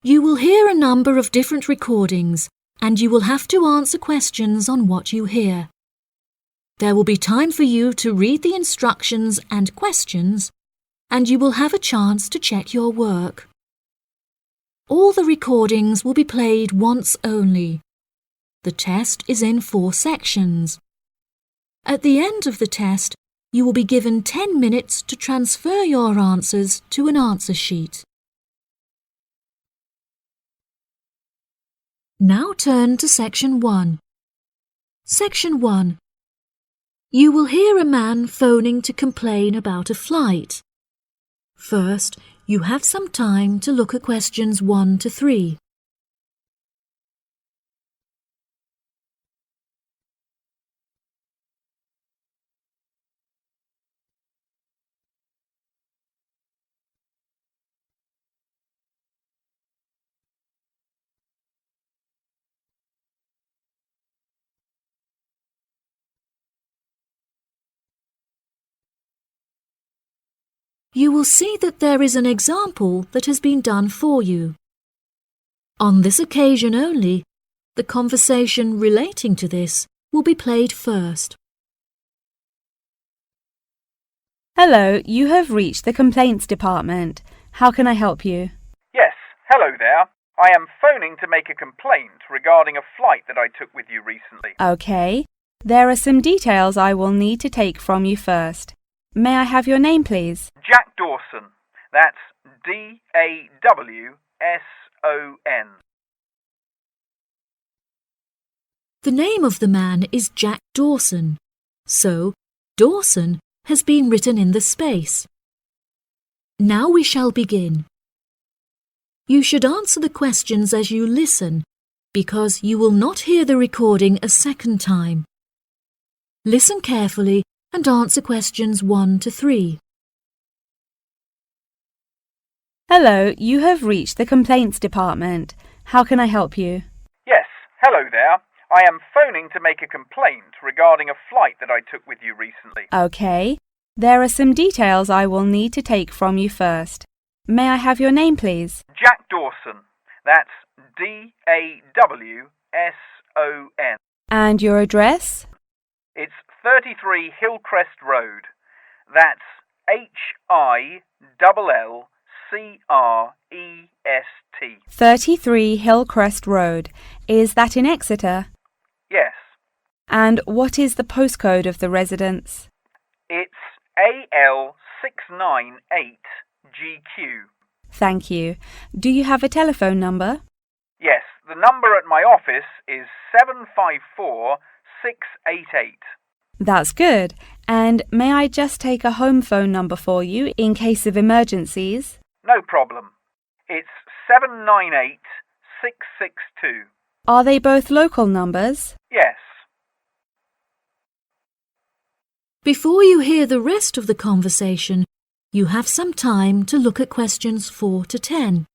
You will hear a number of different recordings, and you will have to answer questions on what you hear. There will be time for you to read the instructions and questions, and you will have a chance to check your work. All the recordings will be played once only. The test is in 4 sections. At the end of the test, you will be given 10 minutes to transfer your answers to an answer sheet. Now turn to Section 1. Section 1. You will hear a man phoning to complain about a flight. First, you have some time to look at questions 1 to 3. You will see that there is an example that has been done for you. On this occasion only, the conversation relating to this will be played first. Hello, you have reached the complaints department. How can I help you? Yes, hello there. I am phoning to make a complaint regarding a flight that I took with you recently. Okay. There are some details I will need to take from you first. May I have your name, please? Jack Dawson. That's D-A-W-S-O-N. The name of the man is Jack Dawson, so Dawson has been written in the space. Now we shall begin. You should answer the questions as you listen, because you will not hear the recording a second time. Listen carefully and answer questions 1 to 3. Hello, you have reached the complaints department. How can I help you? Yes, hello there. I am phoning to make a complaint regarding a flight that I took with you recently. Okay. There are some details I will need to take from you first. May I have your name, please? Jack Dawson. That's D-A-W-S-O-N. And your address? It's 33 Hillcrest Road. That's Hillcrest. 33 Hillcrest Road. Is that in Exeter? Yes. And what is the postcode of the residence? It's AL698GQ. Thank you. Do you have a telephone number? Yes, the number at my office is 754688. That's good. And may I just take a home phone number for you in case of emergencies? No problem. It's 798662. Are they both local numbers? Yes. Before you hear the rest of the conversation, you have some time to look at questions 4 to 10.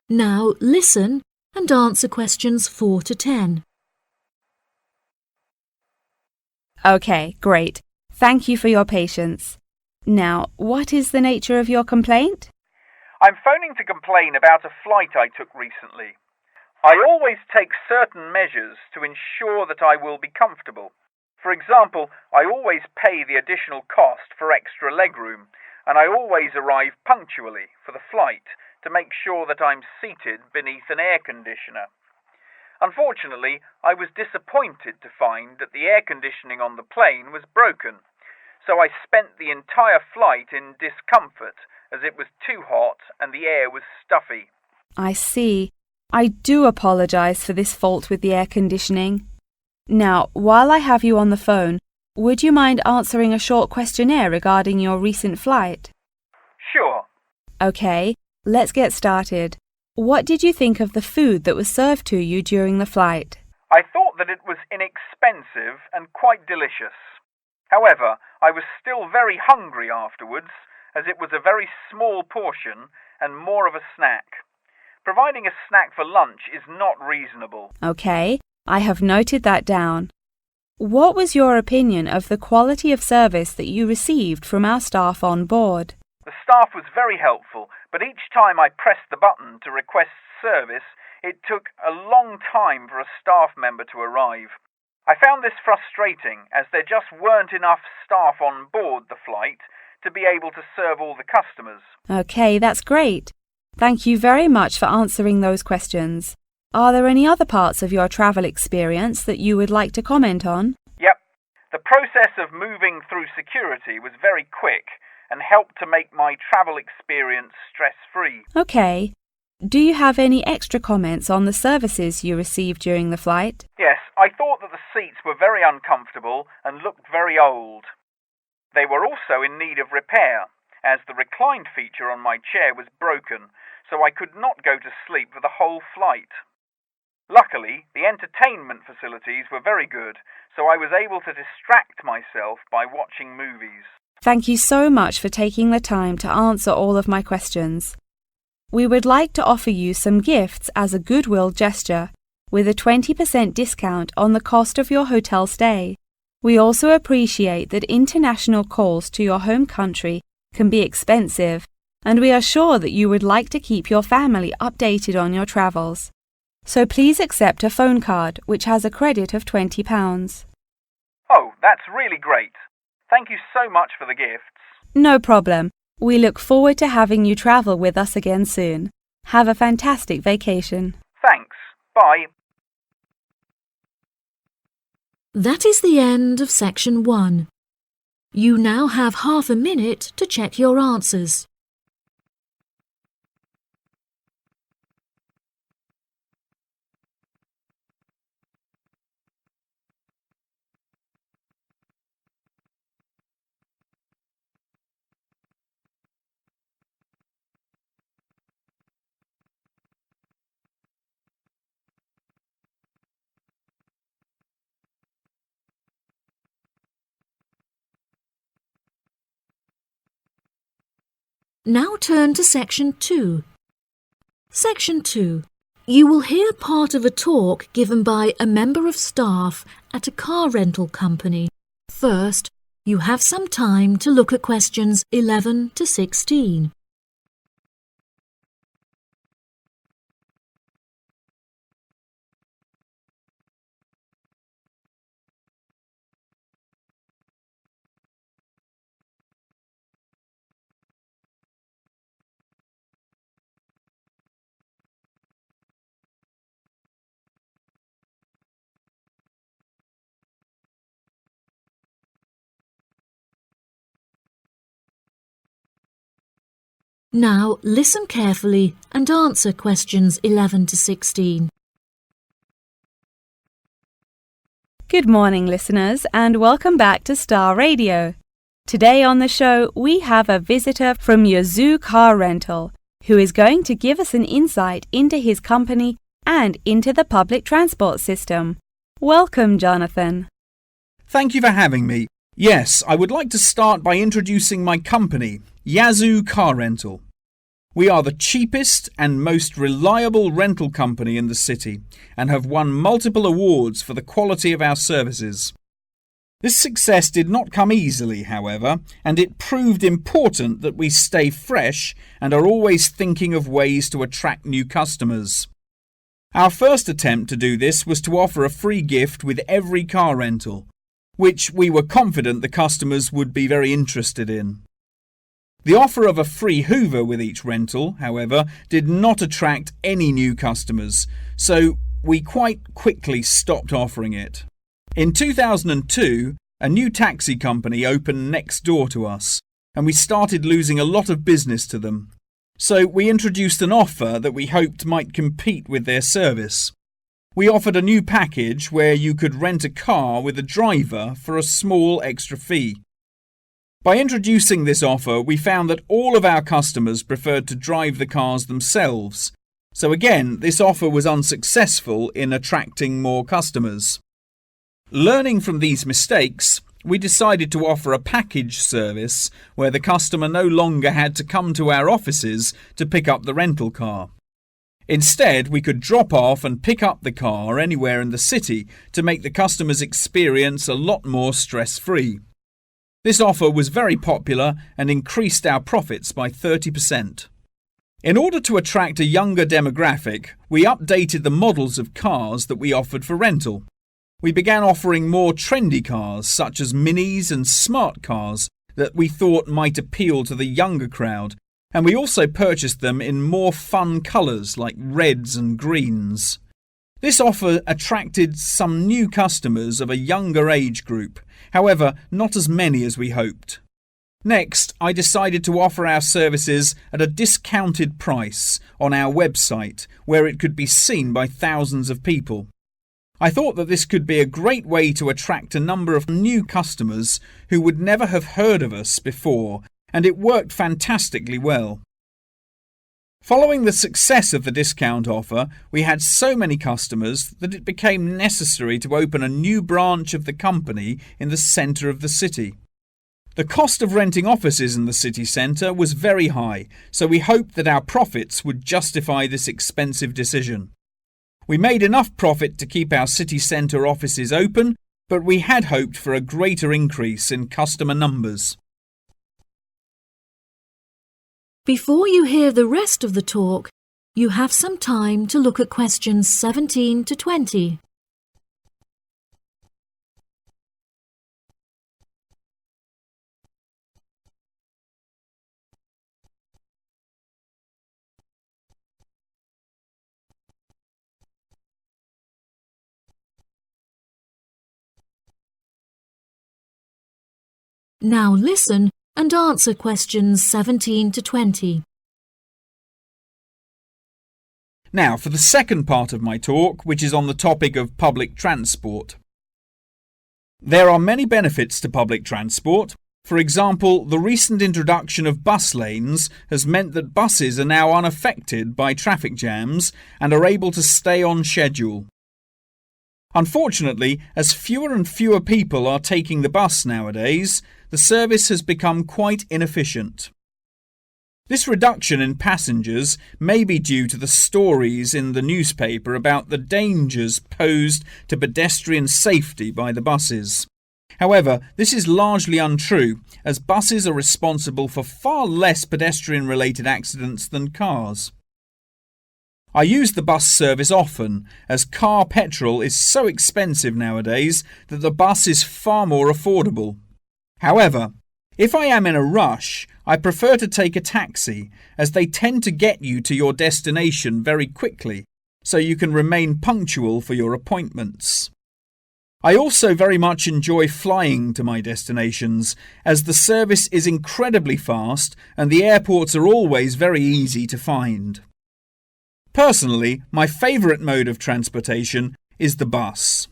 Now listen and answer questions 4 to 10. Okay, great. Thank you for your patience. Now, what is the nature of your complaint? I'm phoning to complain about a flight I took recently. I always take certain measures to ensure that I will be comfortable. For example, I always pay the additional cost for extra legroom, and I always arrive punctually for the flight to make sure that I'm seated beneath an air conditioner. Unfortunately, I was disappointed to find that the air conditioning on the plane was broken, so I spent the entire flight in discomfort as it was too hot and the air was stuffy. I see. I do apologize for this fault with the air conditioning. Now, while I have you on the phone, would you mind answering a short questionnaire regarding your recent flight? Sure. Okay, let's get started. What did you think of the food that was served to you during the flight? I thought that it was inexpensive and quite delicious. However, I was still very hungry afterwards, as it was a very small portion and more of a snack. Providing a snack for lunch is not reasonable. Okay, I have noted that down. What was your opinion of the quality of service that you received from our staff on board? The staff was very helpful, but each time I pressed the button to request service, it took a long time for a staff member to arrive. I found this frustrating as there just weren't enough staff on board the flight to be able to serve all the customers. Okay, that's great. Thank you very much for answering those questions. Are there any other parts of your travel experience that you would like to comment on? Yep. The process of moving through security was very quick and helped to make my travel experience stress-free. Okay. Do you have any extra comments on the services you received during the flight? Yes, I thought that the seats were very uncomfortable and looked very old. They were also in need of repair, as the recline feature on my chair was broken, so I could not go to sleep for the whole flight. Luckily, the entertainment facilities were very good, so I was able to distract myself by watching movies. Thank you so much for taking the time to answer all of my questions. We would like to offer you some gifts as a goodwill gesture, with a 20% discount on the cost of your hotel stay. We also appreciate that international calls to your home country can be expensive, and we are sure that you would like to keep your family updated on your travels. So please accept a phone card which has a credit of £20. Oh, that's really great. Thank you so much for the gifts. No problem. We look forward to having you travel with us again soon. Have a fantastic vacation. Thanks. Bye. That is the end of section 1. You now have half a minute to check your answers. Now turn to section 2. Section 2. You will hear part of a talk given by a member of staff at a car rental company. First, you have some time to look at questions 11 to 16. Now listen carefully and answer questions 11 to 16. Good morning, listeners, and welcome back to Star Radio. Today on the show, we have a visitor from Yazoo Car Rental, who is going to give us an insight into his company and into the public transport system. Welcome, Jonathan. Thank you for having me. Yes, I would like to start by introducing my company, Yazoo Car Rental. We are the cheapest and most reliable rental company in the city and have won multiple awards for the quality of our services. This success did not come easily, however, and it proved important that we stay fresh and are always thinking of ways to attract new customers. Our first attempt to do this was to offer a free gift with every car rental, which we were confident the customers would be very interested in. The offer of a free Hoover with each rental, however, did not attract any new customers, so we quite quickly stopped offering it. In 2002, a new taxi company opened next door to us, and we started losing a lot of business to them. So we introduced an offer that we hoped might compete with their service. We offered a new package where you could rent a car with a driver for a small extra fee. By introducing this offer, we found that all of our customers preferred to drive the cars themselves. So again, this offer was unsuccessful in attracting more customers. Learning from these mistakes, we decided to offer a package service where the customer no longer had to come to our offices to pick up the rental car. Instead, we could drop off and pick up the car anywhere in the city to make the customer's experience a lot more stress-free. This offer was very popular and increased our profits by 30%. In order to attract a younger demographic, we updated the models of cars that we offered for rental. We began offering more trendy cars such as minis and smart cars that we thought might appeal to the younger crowd, and we also purchased them in more fun colours like reds and greens. This offer attracted some new customers of a younger age group, however, not as many as we hoped. Next, I decided to offer our services at a discounted price on our website where it could be seen by thousands of people. I thought that this could be a great way to attract a number of new customers who would never have heard of us before, and it worked fantastically well. Following the success of the discount offer, we had so many customers that it became necessary to open a new branch of the company in the centre of the city. The cost of renting offices in the city centre was very high, so we hoped that our profits would justify this expensive decision. We made enough profit to keep our city centre offices open, but we had hoped for a greater increase in customer numbers. Before you hear the rest of the talk, you have some time to look at questions 17 to 20. Now listen and answer questions 17 to 20. Now for the second part of my talk, which is on the topic of public transport. There are many benefits to public transport. For example, the recent introduction of bus lanes has meant that buses are now unaffected by traffic jams and are able to stay on schedule. Unfortunately, as fewer and fewer people are taking the bus nowadays, the service has become quite inefficient. This reduction in passengers may be due to the stories in the newspaper about the dangers posed to pedestrian safety by the buses. However, this is largely untrue, as buses are responsible for far less pedestrian-related accidents than cars. I use the bus service often, as car petrol is so expensive nowadays that the bus is far more affordable. However, if I am in a rush, I prefer to take a taxi, as they tend to get you to your destination very quickly, so you can remain punctual for your appointments. I also very much enjoy flying to my destinations, as the service is incredibly fast and the airports are always very easy to find. Personally, my favourite mode of transportation is the bus.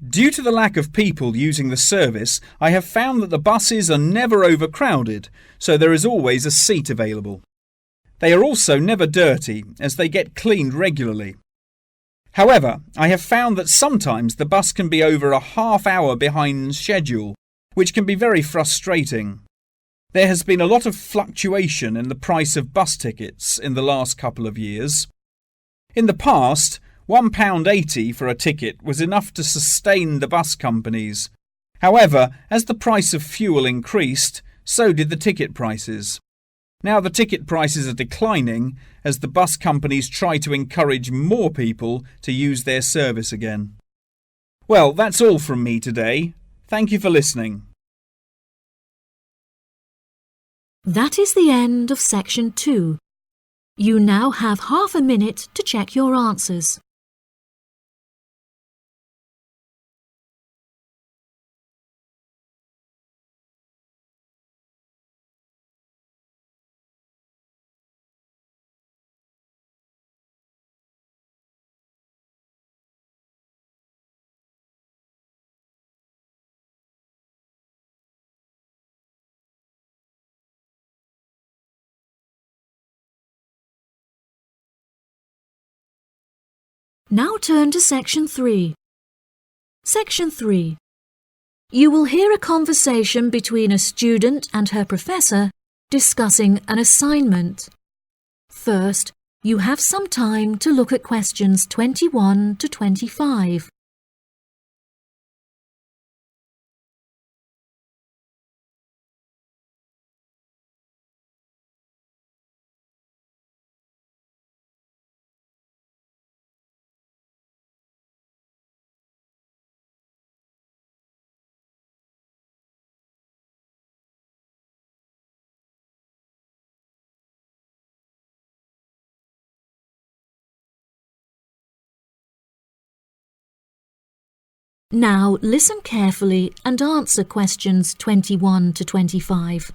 Due to the lack of people using the service, I have found that the buses are never overcrowded, so there is always a seat available. They are also never dirty, as they get cleaned regularly. However, I have found that sometimes the bus can be over a half hour behind schedule, which can be very frustrating. There has been a lot of fluctuation in the price of bus tickets in the last couple of years. In the past, £1.80 for a ticket was enough to sustain the bus companies. However, as the price of fuel increased, so did the ticket prices. Now the ticket prices are declining as the bus companies try to encourage more people to use their service again. Well, that's all from me today. Thank you for listening. That is the end of section 2. You now have half a minute to check your answers. Now turn to section 3. Section 3. You will hear a conversation between a student and her professor discussing an assignment. First, you have some time to look at questions 21 to 25. Now listen carefully and answer questions 21 to 25.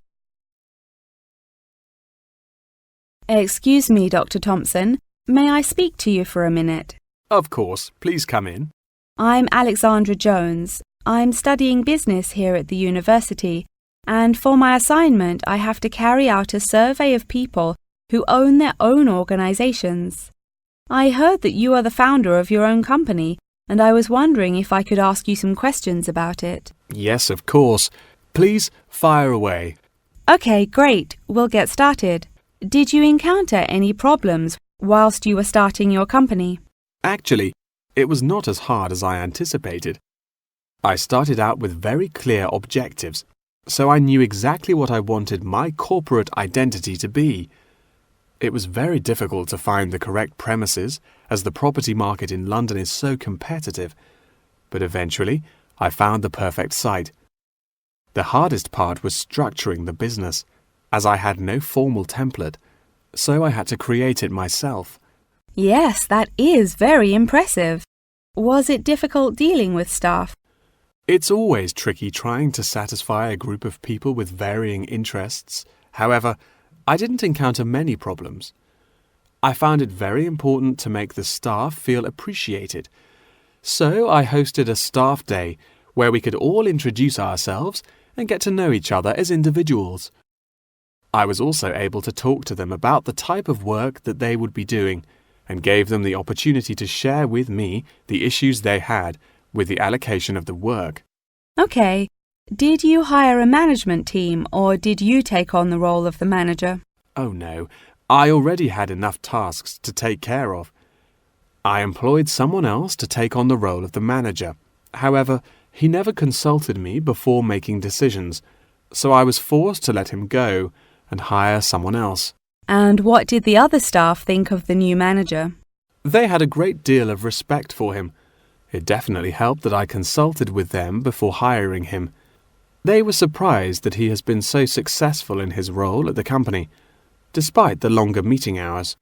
Excuse me, Dr. Thompson. May I speak to you for a minute? Of course. Please come in. I'm Alexandra Jones. I'm studying business here at the university, and for my assignment I have to carry out a survey of people who own their own organizations. I heard that you are the founder of your own company, and I was wondering if I could ask you some questions about it. Yes, of course. Please fire away. Okay, great. We'll get started. Did you encounter any problems whilst you were starting your company? Actually, it was not as hard as I anticipated. I started out with very clear objectives, so I knew exactly what I wanted my corporate identity to be. It was very difficult to find the correct premises, as the property market in London is so competitive, but eventually I found the perfect site. The hardest part was structuring the business, as I had no formal template, so I had to create it myself. Yes, that is very impressive. Was it difficult dealing with staff? It's always tricky trying to satisfy a group of people with varying interests. However, I didn't encounter many problems. I found it very important to make the staff feel appreciated. So I hosted a staff day where we could all introduce ourselves and get to know each other as individuals. I was also able to talk to them about the type of work that they would be doing and gave them the opportunity to share with me the issues they had with the allocation of the work. Okay. Did you hire a management team or did you take on the role of the manager? Oh no, I already had enough tasks to take care of. I employed someone else to take on the role of the manager. However, he never consulted me before making decisions, so I was forced to let him go and hire someone else. And what did the other staff think of the new manager? They had a great deal of respect for him. It definitely helped that I consulted with them before hiring him. They were surprised that he has been so successful in his role at the company, despite the longer meeting hours.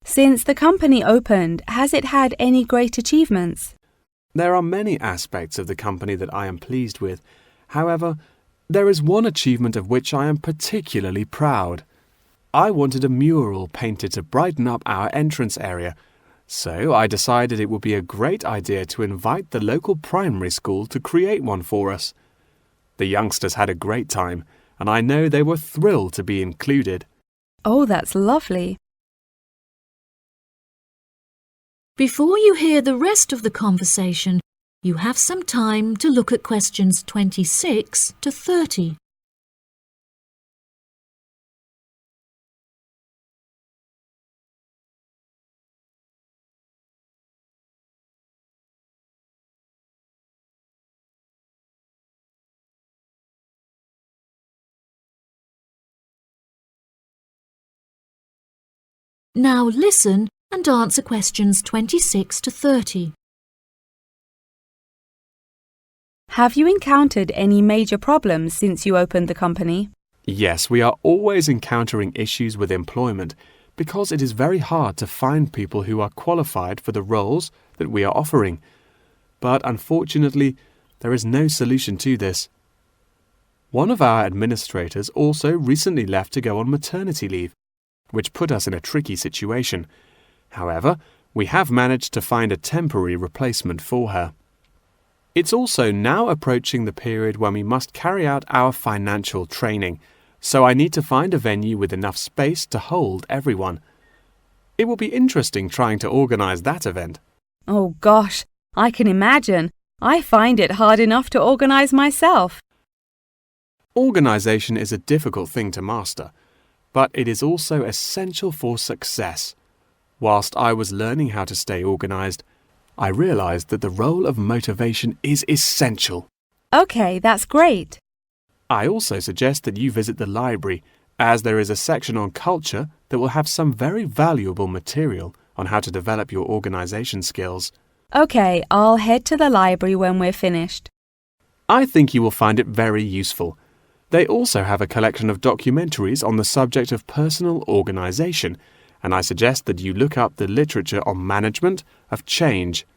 Since the company opened, has it had any great achievements? There are many aspects of the company that I am pleased with. However, there is one achievement of which I am particularly proud. I wanted a mural painted to brighten up our entrance area, so I decided it would be a great idea to invite the local primary school to create one for us. The youngsters had a great time, and I know they were thrilled to be included. Oh, that's lovely. Before you hear the rest of the conversation, you have some time to look at questions 26 to 30. Now listen and answer questions 26 to 30. Have you encountered any major problems since you opened the company? Yes, we are always encountering issues with employment because it is very hard to find people who are qualified for the roles that we are offering. But unfortunately, there is no solution to this. One of our administrators also recently left to go on maternity leave, which put us in a tricky situation. However, we have managed to find a temporary replacement for her. It's also now approaching the period when we must carry out our financial training, so I need to find a venue with enough space to hold everyone. It will be interesting trying to organize that event. Oh gosh, I can imagine. I find it hard enough to organise myself. Organisation is a difficult thing to master, but it is also essential for success. Whilst I was learning how to stay organised, I realised that the role of motivation is essential. OK, that's great. I also suggest that you visit the library, as there is a section on culture that will have some very valuable material on how to develop your organisation skills. OK, I'll head to the library when we're finished. I think you will find it very useful. They also have a collection of documentaries on the subject of personal organisation, and I suggest that you look up the literature on management of change.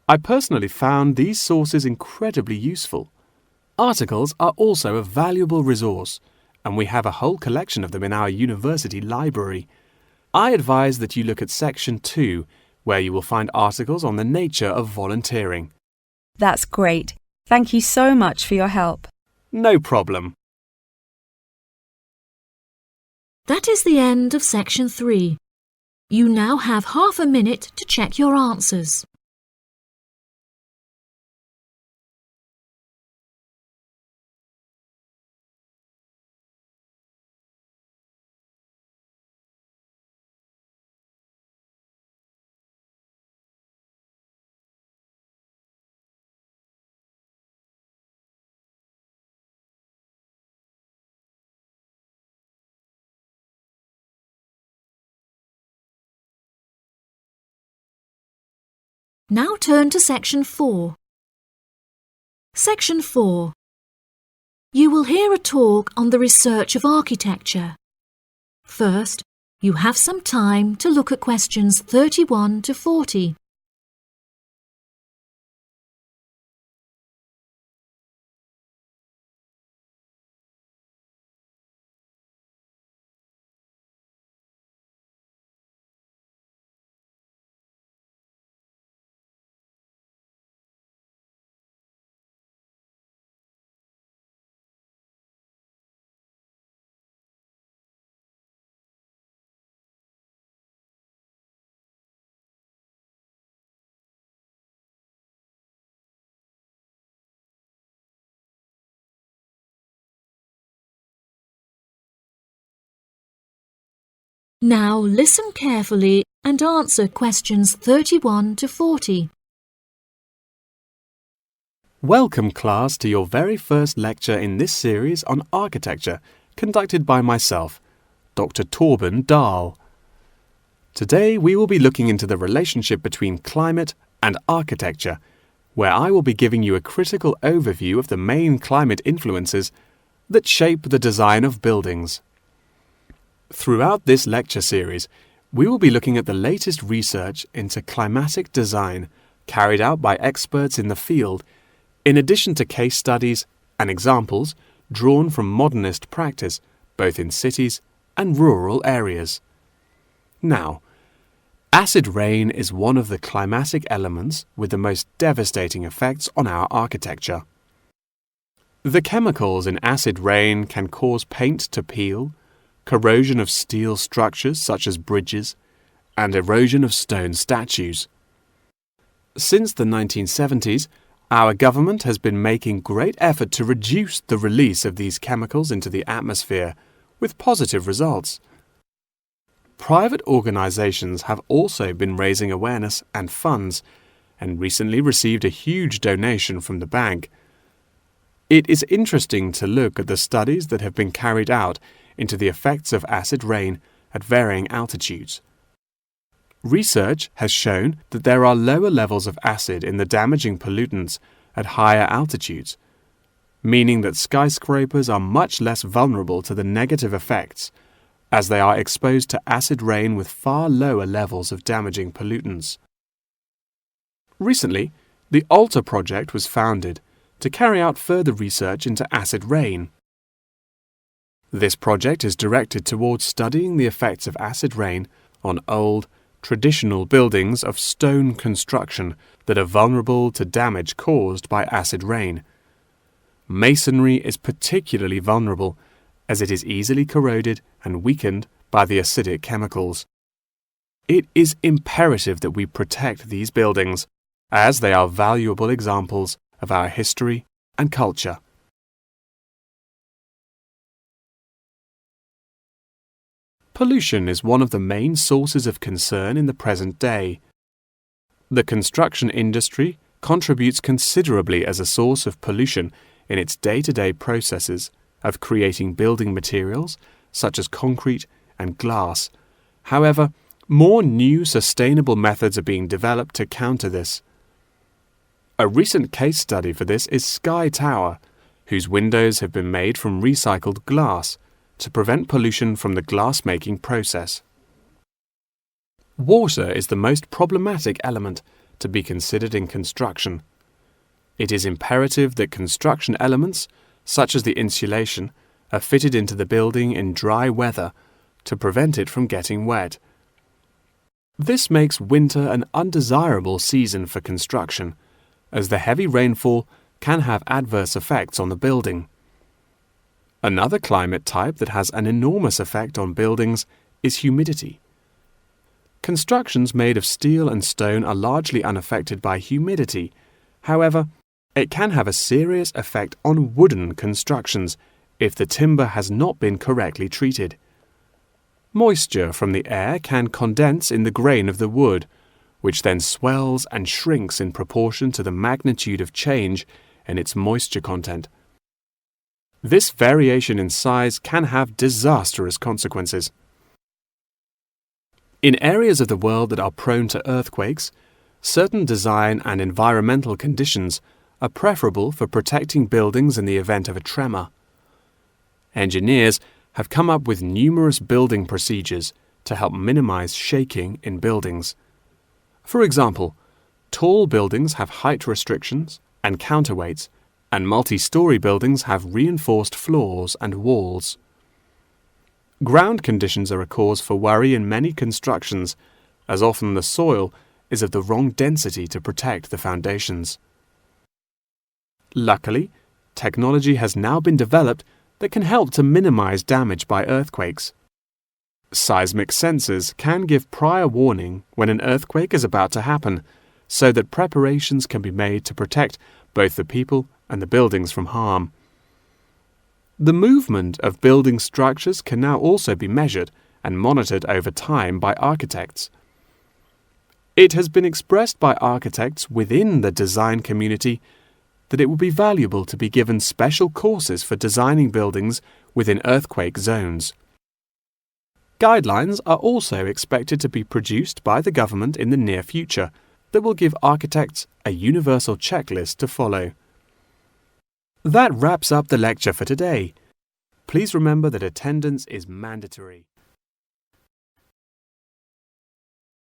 I personally found these sources incredibly useful. Articles are also a valuable resource, and we have a whole collection of them in our university library. I advise that you look at Section 2, where you will find articles on the nature of volunteering. That's great. Thank you so much for your help. No problem. That is the end of Section 3. You now have half a minute to check your answers. Now turn to Section 4. Section 4. You will hear a talk on the research of architecture. First, you have some time to look at questions 31 to 40. Now listen carefully and answer questions 31 to 40. Welcome, class, to your very first lecture in this series on architecture, conducted by myself, Dr. Torben Dahl. Today we will be looking into the relationship between climate and architecture, where I will be giving you a critical overview of the main climate influences that shape the design of buildings. Throughout this lecture series, we will be looking at the latest research into climatic design carried out by experts in the field, in addition to case studies and examples drawn from modernist practice, both in cities and rural areas. Now, acid rain is one of the climatic elements with the most devastating effects on our architecture. The chemicals in acid rain can cause paint to peel, corrosion of steel structures such as bridges, and erosion of stone statues. Since the 1970s, our government has been making great effort to reduce the release of these chemicals into the atmosphere, with positive results. Private organisations have also been raising awareness and funds, and recently received a huge donation from the bank. It is interesting to look at the studies that have been carried out into the effects of acid rain at varying altitudes. Research has shown that there are lower levels of acid in the damaging pollutants at higher altitudes, meaning that skyscrapers are much less vulnerable to the negative effects, as they are exposed to acid rain with far lower levels of damaging pollutants. Recently, the ALTA project was founded to carry out further research into acid rain. This project is directed towards studying the effects of acid rain on old, traditional buildings of stone construction that are vulnerable to damage caused by acid rain. Masonry is particularly vulnerable as it is easily corroded and weakened by the acidic chemicals. It is imperative that we protect these buildings, as they are valuable examples of our history and culture. Pollution is one of the main sources of concern in the present day. The construction industry contributes considerably as a source of pollution in its day-to-day processes of creating building materials such as concrete and glass. However, more new sustainable methods are being developed to counter this. A recent case study for this is Sky Tower, whose windows have been made from recycled glass to prevent pollution from the glass-making process. Water is the most problematic element to be considered in construction. It is imperative that construction elements, such as the insulation, are fitted into the building in dry weather to prevent it from getting wet. This makes winter an undesirable season for construction, as the heavy rainfall can have adverse effects on the building. Another climate type that has an enormous effect on buildings is humidity. Constructions made of steel and stone are largely unaffected by humidity. However, it can have a serious effect on wooden constructions if the timber has not been correctly treated. Moisture from the air can condense in the grain of the wood, which then swells and shrinks in proportion to the magnitude of change in its moisture content. This variation in size can have disastrous consequences. In areas of the world that are prone to earthquakes, certain design and environmental conditions are preferable for protecting buildings in the event of a tremor. Engineers have come up with numerous building procedures to help minimize shaking in buildings. For example, tall buildings have height restrictions and counterweights, and multi-story buildings have reinforced floors and walls. Ground conditions are a cause for worry in many constructions, as often the soil is of the wrong density to protect the foundations. Luckily, technology has now been developed that can help to minimize damage by earthquakes. Seismic sensors can give prior warning when an earthquake is about to happen, so that preparations can be made to protect both the people and the buildings from harm. The movement of building structures can now also be measured and monitored over time by architects. It has been expressed by architects within the design community that it would be valuable to be given special courses for designing buildings within earthquake zones. Guidelines are also expected to be produced by the government in the near future that will give architects a universal checklist to follow. That wraps up the lecture for today. Please remember that attendance is mandatory.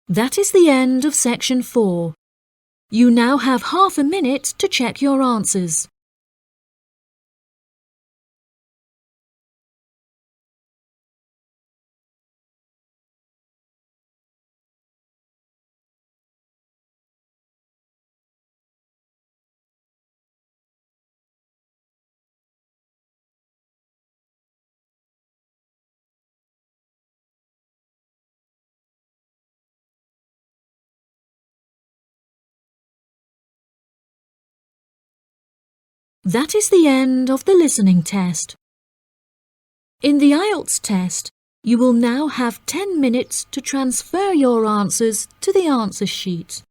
That is the end of section 4. You now have half a minute to check your answers. That is the end of the listening test. In the IELTS test, you will now have 10 minutes to transfer your answers to the answer sheet.